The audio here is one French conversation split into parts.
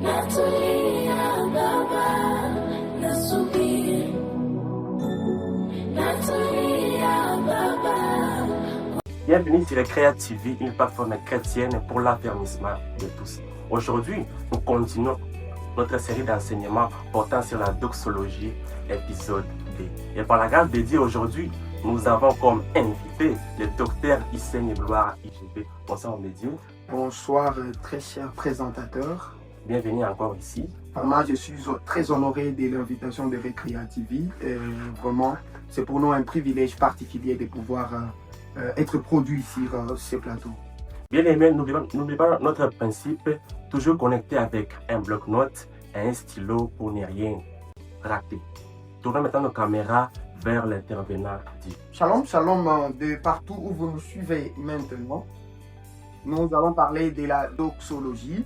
Natulia Baba, nasubiri. Natulia Baba. Bienvenue sur Créa TV, une plateforme chrétienne pour l'affermissement de tous. Aujourd'hui, nous continuons notre série d'enseignements portant sur la doxologie, épisode 2. Et par la grâce de Dieu, aujourd'hui, nous avons comme invité le docteur Hissène Gloire IGP. Bonsoir, mes dieux. Bonsoir, très cher présentateur. Bienvenue encore ici. Vraiment, je suis très honoré de l'invitation de Créa TV. Vraiment, c'est pour nous un privilège particulier de pouvoir être produit sur ce plateau. Bien aimé, n'oubliez pas notre principe, toujours connecté avec un bloc-notes et un stylo pour ne rien rater. Tournons maintenant nos caméras vers l'intervenant dit. Shalom, shalom de partout où vous nous suivez maintenant. Nous allons parler de la doxologie.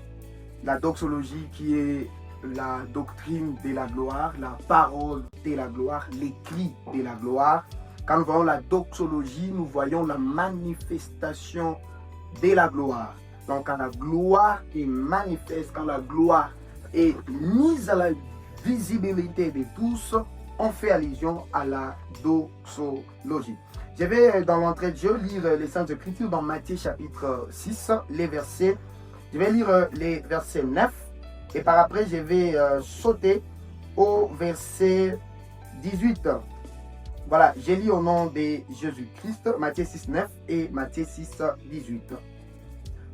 La doxologie qui est la doctrine de la gloire, la parole de la gloire, l'écrit de la gloire. Quand nous voyons la doxologie, nous voyons la manifestation de la gloire. Donc quand la gloire est manifeste, quand la gloire est mise à la visibilité de tous, on fait allusion à la doxologie. Je vais dans l'entrée de jeu lire les Saintes Écritures dans Matthieu chapitre 6, les versets. Je vais lire les versets 9 et par après je vais sauter au verset 18. Voilà, j'ai lu au nom de Jésus-Christ, Matthieu 6, 9 et Matthieu 6, 18.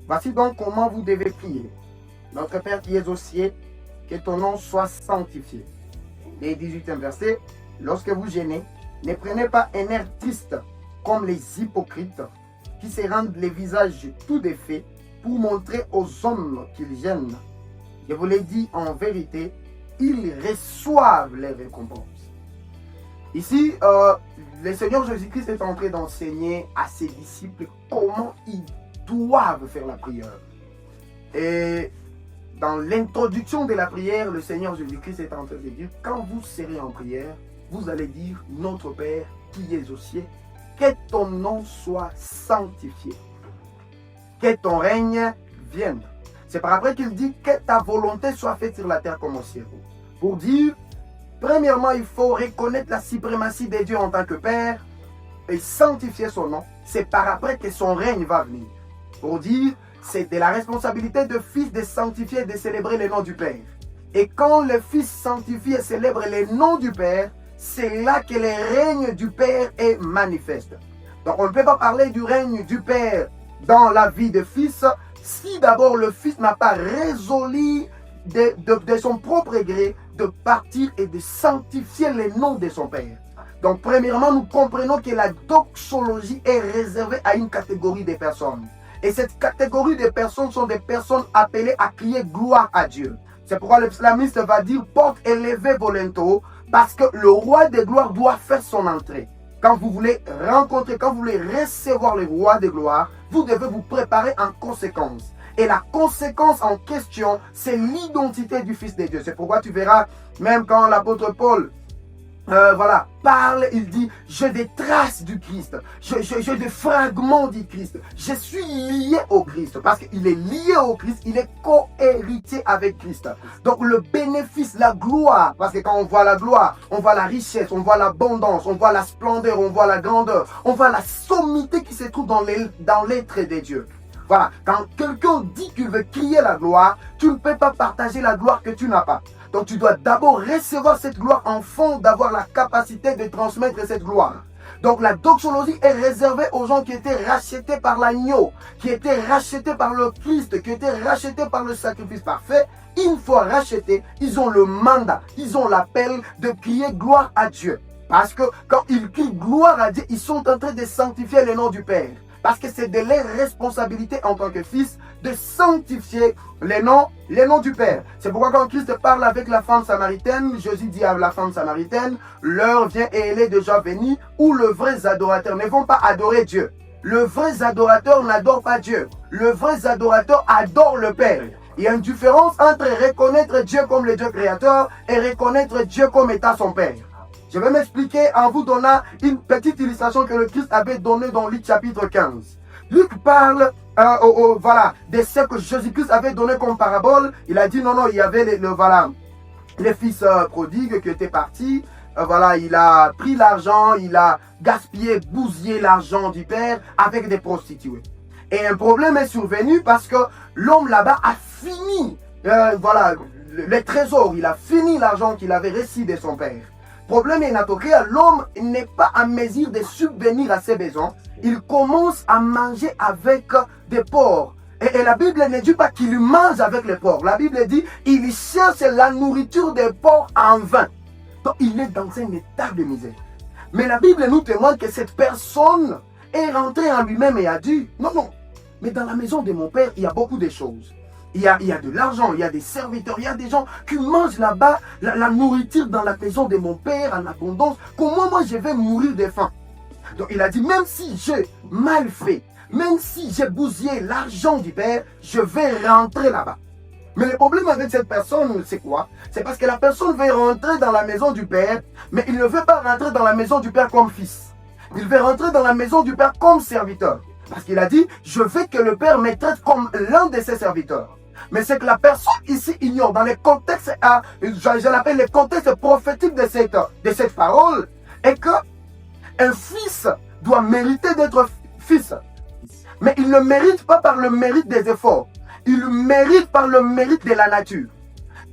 Voici donc comment vous devez prier. Notre Père qui es aux cieux, que ton nom soit sanctifié. Les 18e verset, lorsque vous gênez, ne prenez pas un air triste comme les hypocrites qui se rendent les visages tout défaits pour montrer aux hommes qu'ils gênent. Je vous l'ai dit en vérité, ils reçoivent les récompenses. Ici, le Seigneur Jésus-Christ est en train d'enseigner à ses disciples comment ils doivent faire la prière. Et dans l'introduction de la prière, le Seigneur Jésus-Christ est en train de dire, quand vous serez en prière, vous allez dire, notre Père qui es aux cieux, que ton nom soit sanctifié, que ton règne vienne. C'est par après qu'il dit que ta volonté soit faite sur la terre comme au ciel. Pour dire, premièrement, il faut reconnaître la suprématie de Dieu en tant que Père et sanctifier son nom. C'est par après que son règne va venir. Pour dire, c'est de la responsabilité de fils de sanctifier et de célébrer le nom du Père. Et quand le Fils sanctifie et célèbre le nom du Père, c'est là que le règne du Père est manifeste. Donc on ne peut pas parler du règne du Père dans la vie de Fils si d'abord le Fils n'a pas résolu de son propre gré de partir et de sanctifier le nom de son Père. Donc premièrement, nous comprenons que la doxologie est réservée à une catégorie de personnes. Et cette catégorie de personnes sont des personnes appelées à crier gloire à Dieu. C'est pourquoi l'islamiste va dire porte élevée volonto, parce que le roi de gloire doit faire son entrée. Quand vous voulez rencontrer, quand vous voulez recevoir le roi de gloire, vous devez vous préparer en conséquence. Et la conséquence en question, c'est l'identité du Fils de Dieu. C'est pourquoi tu verras, même quand l'apôtre Paul parle, il dit, j'ai des traces du Christ, j'ai des fragments du Christ, je suis lié au Christ, parce qu'il est lié au Christ, il est co-héritier avec Christ. Donc le bénéfice, la gloire, parce que quand on voit la gloire, on voit la richesse, on voit l'abondance, on voit la splendeur, on voit la grandeur, on voit la sommité qui se trouve dans l'être de Dieu. Voilà, quand quelqu'un dit qu'il veut crier la gloire, tu ne peux pas partager la gloire que tu n'as pas. Donc tu dois d'abord recevoir cette gloire afin d'avoir la capacité de transmettre cette gloire. Donc la doxologie est réservée aux gens qui étaient rachetés par l'agneau, qui étaient rachetés par le Christ, qui étaient rachetés par le sacrifice parfait. Une fois rachetés, ils ont le mandat, ils ont l'appel de crier gloire à Dieu. Parce que quand ils crient gloire à Dieu, ils sont en train de sanctifier le nom du Père. Parce que c'est de leur responsabilité en tant que fils de sanctifier les noms du Père. C'est pourquoi quand Christ parle avec la femme samaritaine, Jésus dit à la femme samaritaine, l'heure vient et elle est déjà venue où les vrais adorateurs ne vont pas adorer Dieu. Le vrai adorateur n'adore pas Dieu. Le vrai adorateur adore le Père. Il y a une différence entre reconnaître Dieu comme le Dieu créateur et reconnaître Dieu comme étant son Père. Je vais m'expliquer en vous donnant une petite illustration que le Christ avait donnée dans Luc chapitre 15. Luc parle voilà, de ce que Jésus-Christ avait donné comme parabole. Il a dit non, il y avait les fils prodigues qui étaient partis. Voilà, il a pris l'argent, il a gaspillé, bousillé l'argent du père avec des prostituées. Et un problème est survenu parce que l'homme là-bas a fini, voilà, les trésors, il a fini l'argent qu'il avait reçu de son père. Problème est naturel, l'homme n'est pas en mesure de subvenir à ses besoins. Il commence à manger avec des porcs. Et la Bible ne dit pas qu'il mange avec les porcs. La Bible dit qu'il cherche la nourriture des porcs en vain. Donc il est dans un état de misère. Mais la Bible nous témoigne que cette personne est rentrée en lui-même et a dit non, mais dans la maison de mon père, il y a beaucoup de choses. Il y a de l'argent, il y a des serviteurs, il y a des gens qui mangent là-bas la nourriture dans la maison de mon père en abondance. Comment moi je vais mourir de faim? Donc il a dit, même si j'ai mal fait, même si j'ai bousillé l'argent du père, je vais rentrer là-bas. Mais le problème avec cette personne, c'est quoi? C'est parce que la personne veut rentrer dans la maison du père, mais il ne veut pas rentrer dans la maison du père comme fils. Il veut rentrer dans la maison du père comme serviteur. Parce qu'il a dit, je veux que le père me traite comme l'un de ses serviteurs. Mais c'est que la personne ici ignore, dans les contextes, je l'appelle les contextes prophétiques de cette parole, est que un fils doit mériter d'être fils. Mais il ne mérite pas par le mérite des efforts. Il mérite par le mérite de la nature.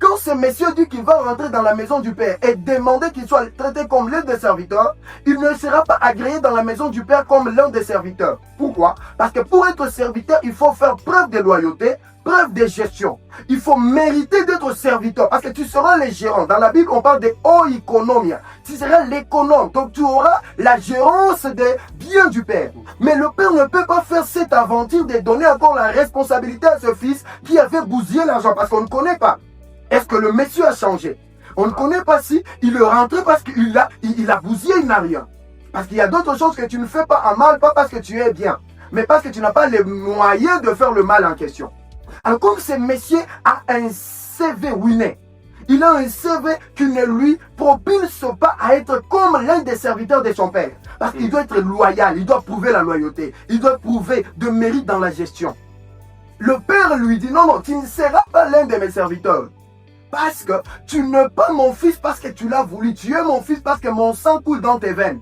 Quand ce monsieur dit qu'il va rentrer dans la maison du père et demander qu'il soit traité comme l'un des serviteurs, il ne sera pas agréé dans la maison du père comme l'un des serviteurs. Pourquoi? Parce que pour être serviteur, il faut faire preuve de loyauté, preuve de gestion. Il faut mériter d'être serviteur parce que tu seras le gérant. Dans la Bible, on parle de oikonomia. Tu seras l'économe. Donc tu auras la gérance des biens du père. Mais le père ne peut pas faire cette aventure de donner encore la responsabilité à ce fils qui avait bousillé l'argent parce qu'on ne connaît pas. Est-ce que le monsieur a changé? On ne connaît pas si il est rentré parce qu'il a bousillé, il n'a rien. Parce qu'il y a d'autres choses que tu ne fais pas en mal, pas parce que tu es bien, mais parce que tu n'as pas les moyens de faire le mal en question. Alors comme ce monsieur a un CV ruiné, il a un CV qui ne lui propulse pas à être comme l'un des serviteurs de son père. Parce qu'il doit être loyal, il doit prouver la loyauté, il doit prouver de mérite dans la gestion. Le père lui dit, non, tu ne seras pas l'un de mes serviteurs. Parce que tu n'es pas mon fils parce que tu l'as voulu. Tu es mon fils parce que mon sang coule dans tes veines.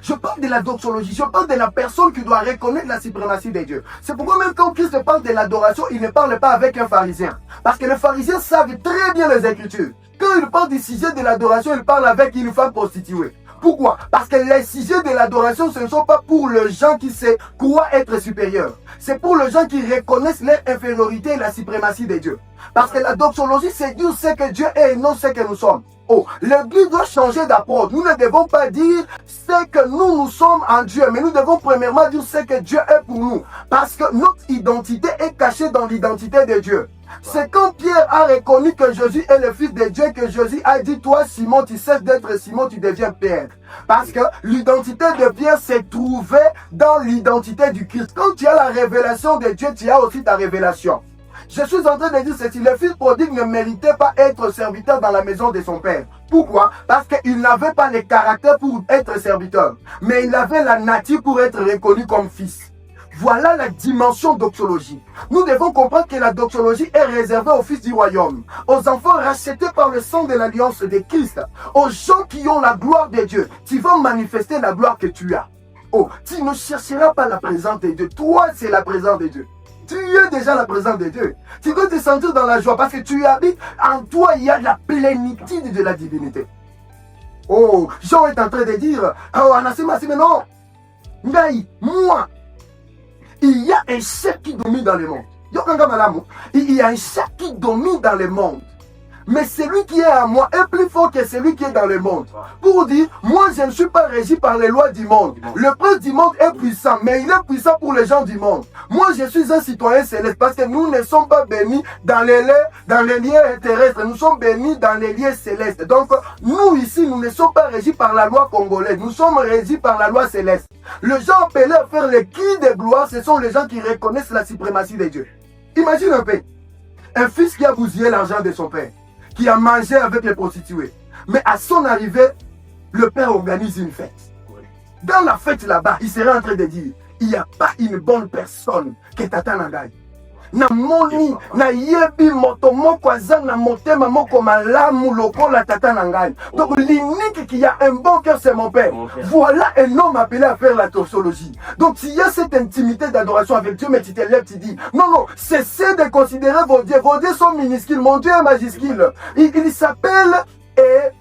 Je parle de la doxologie. Je parle de la personne qui doit reconnaître la suprématie de Dieu. C'est pourquoi même quand Christ parle de l'adoration, il ne parle pas avec un pharisien. Parce que les pharisiens savent très bien les Écritures. Quand il parle du sujet de l'adoration, il parle avec une femme prostituée. Pourquoi? Parce que les sujets de l'adoration, ce ne sont pas pour les gens qui se croient être supérieurs. C'est pour les gens qui reconnaissent leur infériorité et la suprématie de Dieu. Parce que la doxologie, c'est dire ce que Dieu est et non ce que nous sommes. Oh, l'Église doit changer d'approche. Nous ne devons pas dire ce que nous sommes en Dieu, mais nous devons premièrement dire ce que Dieu est pour nous. Parce que notre identité est cachée dans l'identité de Dieu. C'est quand Pierre a reconnu que Jésus est le Fils de Dieu que Jésus a dit, toi Simon, tu cesses d'être Simon, tu deviens Pierre. Parce que l'identité de Pierre s'est trouvée dans l'identité du Christ. Quand tu as la révélation de Dieu, tu as aussi ta révélation. Je suis en train de dire ceci, le fils prodigue ne méritait pas être serviteur dans la maison de son père. Pourquoi? Parce qu'il n'avait pas le caractère pour être serviteur, mais il avait la nature pour être reconnu comme fils. Voilà la dimension doxologie. Nous devons comprendre que la doxologie est réservée aux fils du royaume, aux enfants rachetés par le sang de l'alliance de Christ, aux gens qui ont la gloire de Dieu. Tu vas manifester la gloire que tu as. Oh, tu ne chercheras pas la présence de Dieu. Toi, c'est la présence de Dieu. Tu es déjà la présence de Dieu. Tu dois te sentir dans la joie parce que tu habites en toi, il y a la plénitude de la divinité. Oh, Jean est en train de dire, oh, Anassima, mais non. Ngai, moi, il y a un chef qui domine dans le monde. Il y a un chef qui domine dans le monde. Mais celui qui est à moi est plus fort que celui qui est dans le monde. Pour dire, moi je ne suis pas régi par les lois du monde. Le prince du monde est puissant, mais il est puissant pour les gens du monde. Moi je suis un citoyen céleste parce que nous ne sommes pas bénis dans les lieux terrestres. Nous sommes bénis dans les lieux célestes. Donc nous ici, nous ne sommes pas régis par la loi congolaise. Nous sommes régis par la loi céleste. Les gens appelés à faire les cris de gloire, ce sont les gens qui reconnaissent la suprématie de Dieu. Imagine un peu, un fils qui a bousillé l'argent de son père, qui a mangé avec les prostituées. Mais à son arrivée, le père organise une fête. Dans la fête là-bas, il serait en train de dire, il n'y a pas une bonne personne qui t'attend na ngai. Namoni na yebi moto moko aza na motema moko malamu lokola tata na ngai. Donc l'unique qui a un bon cœur, c'est mon père. Voilà un homme appelé à faire la doxologie. Donc s'il y a cette intimité d'adoration avec Dieu, mais tu te lèves, tu dis non, cessez de considérer vos dieux. Vos dieux sont minuscules, mon Dieu est majuscule. Il s'appelle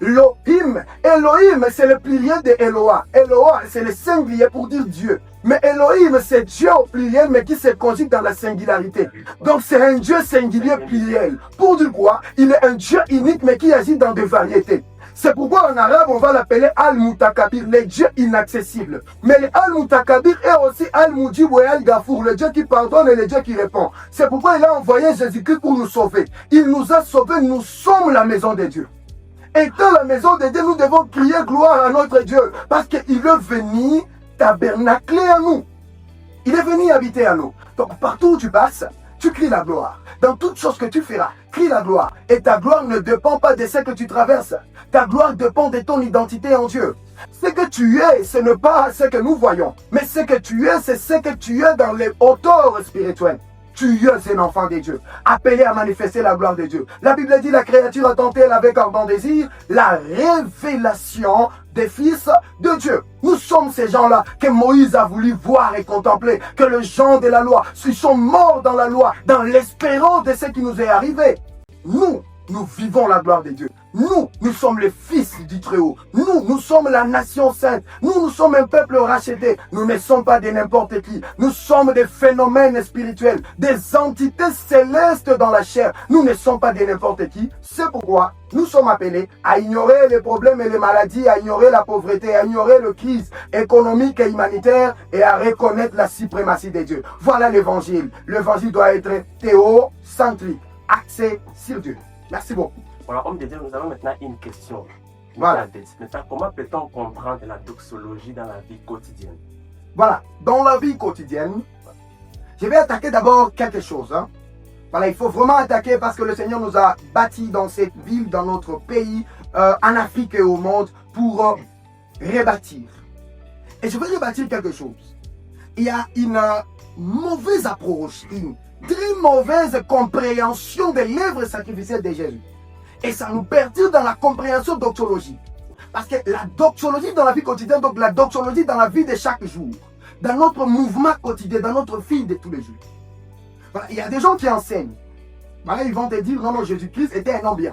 Elohim. Elohim, c'est le pluriel de Eloah. Eloah, c'est le singulier pour dire Dieu. Mais Elohim, c'est Dieu au pluriel, mais qui se conjugue dans la singularité. Donc c'est un Dieu singulier pluriel. Pour dire quoi? Il est un Dieu unique, mais qui agit dans des variétés. C'est pourquoi en arabe, on va l'appeler Al-Mutakabir, le Dieu inaccessible. Mais le Al-Mutakabir est aussi Al-Mujib et Al-Gafour, le Dieu qui pardonne et le Dieu qui répond. C'est pourquoi il a envoyé Jésus-Christ pour nous sauver. Il nous a sauvés, nous sommes la maison de Dieu. Et dans la maison de Dieu, nous devons crier gloire à notre Dieu. Parce qu'il veut venir tabernacler à nous. Il est venu habiter à nous. Donc partout où tu passes, tu cries la gloire. Dans toute chose que tu feras, crie la gloire. Et ta gloire ne dépend pas de ce que tu traverses. Ta gloire dépend de ton identité en Dieu. Ce que tu es, ce n'est pas ce que nous voyons. Mais ce que tu es, c'est ce que tu es dans les hauteurs spirituelles. Tu es un enfant de Dieu, appelé à manifester la gloire de Dieu. La Bible dit, la créature attend-elle avec ardent désir la révélation des fils de Dieu. Nous sommes ces gens-là que Moïse a voulu voir et contempler, que les gens de la loi, ils sont morts dans la loi, dans l'espérance de ce qui nous est arrivé. Nous vivons la gloire de Dieu. Nous sommes les fils du Très-Haut. Nous sommes la nation sainte. Nous sommes un peuple racheté. Nous ne sommes pas de n'importe qui. Nous sommes des phénomènes spirituels, des entités célestes dans la chair. Nous ne sommes pas de n'importe qui. C'est pourquoi nous sommes appelés à ignorer les problèmes et les maladies, à ignorer la pauvreté, à ignorer la crise économique et humanitaire et à reconnaître la suprématie de Dieu. Voilà l'évangile. L'évangile doit être théocentrique, axé sur Dieu. Merci beaucoup. Voilà, homme de Dieu, nous avons maintenant une question. Voilà. Maintenant, comment peut-on comprendre la doxologie dans la vie quotidienne? Voilà, dans la vie quotidienne, je vais attaquer d'abord quelque chose. Voilà, il faut vraiment attaquer parce que le Seigneur nous a bâtis dans cette ville, dans notre pays, en Afrique et au monde, pour rebâtir. Et je veux rebâtir quelque chose. Il y a une mauvaise approche, une très mauvaise compréhension de l'œuvre sacrificielle de Jésus. Et ça nous perturbe dans la compréhension doxologique. Parce que la doxologie dans la vie quotidienne, donc la doxologie dans la vie de chaque jour, dans notre mouvement quotidien, dans notre vie de tous les jours. Voilà, il y a des gens qui enseignent. Voilà, ils vont te dire, non, Jésus-Christ était un homme bien.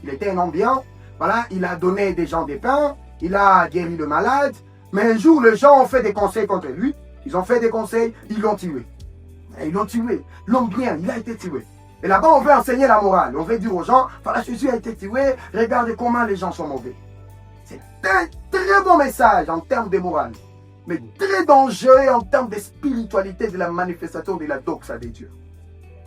Il était un homme bien. Voilà, il a donné des gens des pains, il a guéri le malade. Mais un jour, les gens ont fait des conseils contre lui. Ils ont fait des conseils, ils l'ont tué. Ils l'ont tué. L'homme bien, il a été tué. Et là-bas, on veut enseigner la morale. On veut dire aux gens, voilà, Jésus a été tué, regardez comment les gens sont mauvais. C'est un très bon message en termes de morale, mais très dangereux en termes de spiritualité de la manifestation de la doxa de Dieu.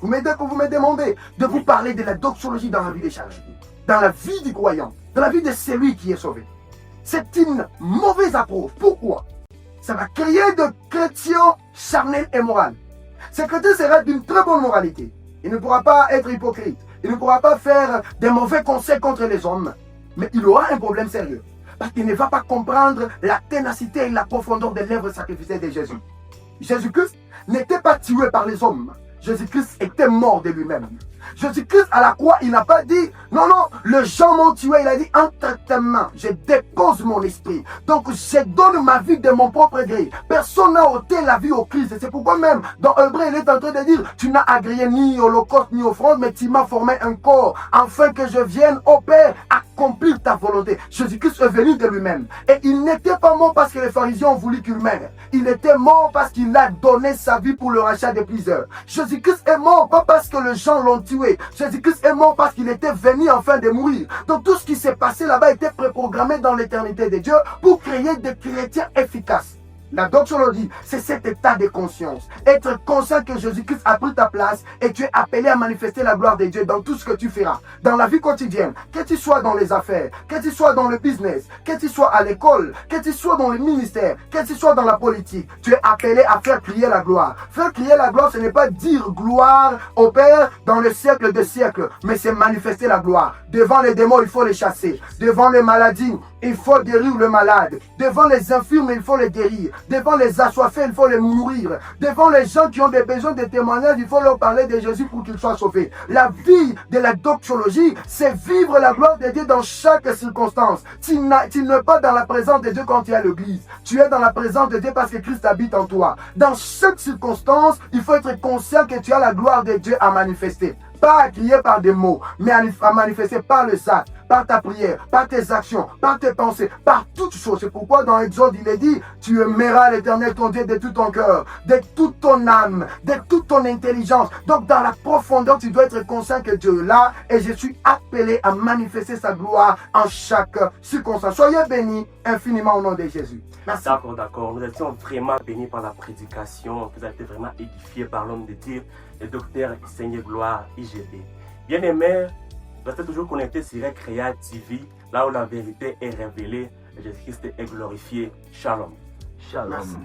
Vous me demandez de vous parler de la doxologie dans la vie des charges, dans la vie du croyant, dans la vie de celui qui est sauvé. C'est une mauvaise approche. Pourquoi? Ça va créer de chrétiens charnels et moraux. Ce chrétien sera d'une très bonne moralité. Il ne pourra pas être hypocrite. Il ne pourra pas faire des mauvais conseils contre les hommes. Mais il aura un problème sérieux. Parce qu'il ne va pas comprendre la ténacité et la profondeur de l'œuvre sacrificielle de Jésus. Jésus-Christ n'était pas tué par les hommes. Jésus-Christ était mort de lui-même. Jésus-Christ à la croix, il n'a pas dit, non, les gens m'ont tué. Il a dit, entre tes mains, je dépose mon esprit. Donc, je donne ma vie de mon propre gré. Personne n'a ôté la vie au Christ. C'est pourquoi même, dans Hébreu, il est en train de dire, tu n'as agréé ni holocauste ni offrande, mais tu m'as formé un corps, afin que je vienne au Père accomplir ta volonté. Jésus-Christ est venu de lui-même. Et il n'était pas mort parce que les pharisiens ont voulu qu'il meure. Il était mort parce qu'il a donné sa vie pour le rachat de plusieurs. Jésus-Christ est mort pas parce que les gens l'ont tué. Jésus-Christ est mort parce qu'il était venu enfin de mourir. Donc tout ce qui s'est passé là-bas était préprogrammé dans l'éternité de Dieu pour créer des chrétiens efficaces. La doxologie, c'est cet état de conscience. Être conscient que Jésus-Christ a pris ta place et tu es appelé à manifester la gloire de Dieu dans tout ce que tu feras. Dans la vie quotidienne, que tu sois dans les affaires, que tu sois dans le business, que tu sois à l'école, que tu sois dans le ministère, que tu sois dans la politique, tu es appelé à faire crier la gloire. Faire crier la gloire, ce n'est pas dire gloire au Père dans le siècle des siècles, mais c'est manifester la gloire. Devant les démons, il faut les chasser. Devant les maladies, il faut guérir le malade. Devant les infirmes, il faut les guérir. Devant les assoiffés, il faut les nourrir. Devant les gens qui ont des besoins de témoignages, il faut leur parler de Jésus pour qu'ils soient sauvés. La vie de la doxologie, c'est vivre la gloire de Dieu dans chaque circonstance. Tu n'es pas dans la présence de Dieu quand tu es à l'église. Tu es dans la présence de Dieu parce que Christ habite en toi. Dans chaque circonstance, il faut être conscient que tu as la gloire de Dieu à manifester. Pas à crier par des mots, mais à manifester par le acte, par ta prière, par tes actions, par tes pensées, par toutes choses. C'est pourquoi dans Exode, il est dit, tu aimeras l'Éternel ton Dieu de tout ton cœur, de toute ton âme, de toute ton intelligence. Donc dans la profondeur, tu dois être conscient que Dieu est là et je suis appelé à manifester sa gloire en chaque circonstance. Soyez bénis infiniment au nom de Jésus. Merci. D'accord. Nous étions vraiment bénis par la prédication. Vous avez été vraiment édifiés par l'homme de Dieu, le docteur Seigneur Gloire IGB. Bien-aimés, restez toujours connectés sur Recréa TV, là où la vérité est révélée et Jésus-Christ est glorifié. Shalom. Shalom. Merci.